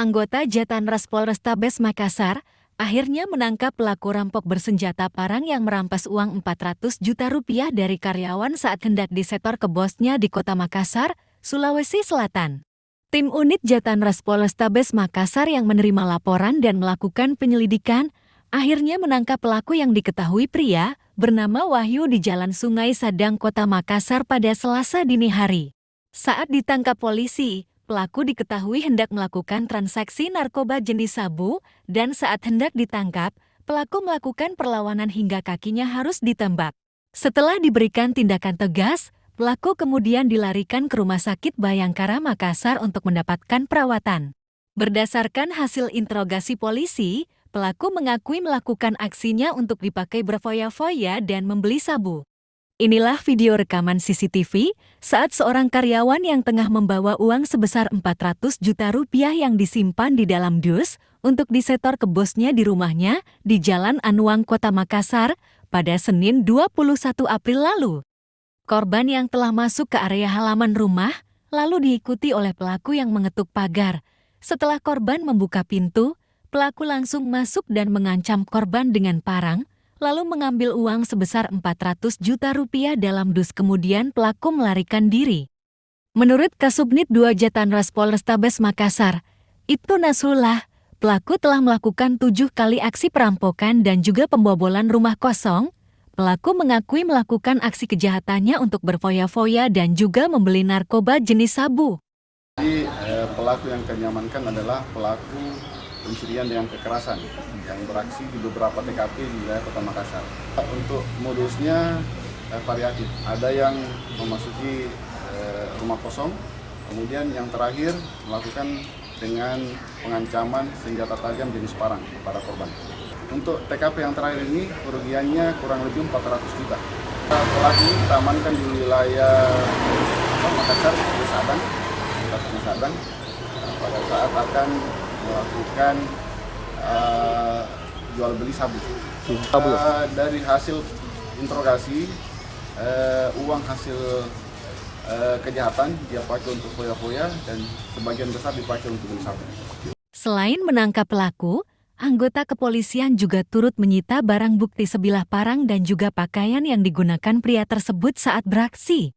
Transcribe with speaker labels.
Speaker 1: Anggota Jatanras Polrestabes Makassar akhirnya menangkap pelaku rampok bersenjata parang yang merampas uang 400 juta rupiah dari karyawan saat hendak disetor ke bosnya di Kota Makassar, Sulawesi Selatan. Tim unit Jatanras Polrestabes Makassar yang menerima laporan dan melakukan penyelidikan akhirnya menangkap pelaku yang diketahui pria bernama Wahyu di Jalan Sungai Sadang, Kota Makassar pada Selasa dini hari. Saat ditangkap polisi, pelaku diketahui hendak melakukan transaksi narkoba jenis sabu dan saat hendak ditangkap, pelaku melakukan perlawanan hingga kakinya harus ditembak. Setelah diberikan tindakan tegas, pelaku kemudian dilarikan ke Rumah Sakit Bayangkara Makassar untuk mendapatkan perawatan. Berdasarkan hasil interogasi polisi, pelaku mengakui melakukan aksinya untuk dipakai berfoya-foya dan membeli sabu. Inilah video rekaman CCTV saat seorang karyawan yang tengah membawa uang sebesar 400 juta rupiah yang disimpan di dalam dus untuk disetor ke bosnya di rumahnya di Jalan Anuang, Kota Makassar pada Senin 21 April lalu. Korban yang telah masuk ke area halaman rumah lalu diikuti oleh pelaku yang mengetuk pagar. Setelah korban membuka pintu, pelaku langsung masuk dan mengancam korban dengan parang, lalu mengambil uang sebesar 400 juta rupiah dalam dus, kemudian pelaku melarikan diri. Menurut Kasubnit 2 Jatanras Polrestabes Makassar, Ibtu Nasrullah, pelaku telah melakukan 7 kali aksi perampokan dan juga pembobolan rumah kosong. Pelaku mengakui melakukan aksi kejahatannya untuk berfoya-foya dan juga membeli narkoba jenis sabu.
Speaker 2: Jadi pelaku yang kami amankan adalah pelaku pencurian dengan kekerasan yang beraksi di beberapa TKP di wilayah Kota Makassar. Untuk modusnya variatif, ada yang memasuki rumah kosong, kemudian yang terakhir melakukan dengan pengancaman senjata tajam jenis parang kepada korban. Untuk TKP yang terakhir ini kerugiannya kurang lebih 400 juta. Pelaku ini kita amankan di wilayah Makassar, Sadang, pada saat akan melakukan jual beli sabu. Dari hasil interogasi, uang hasil kejahatan dia pakai untuk foya-foya dan sebagian besar dipakai untuk beli sabu.
Speaker 1: Selain menangkap pelaku, anggota kepolisian juga turut menyita barang bukti sebilah parang dan juga pakaian yang digunakan pria tersebut saat beraksi.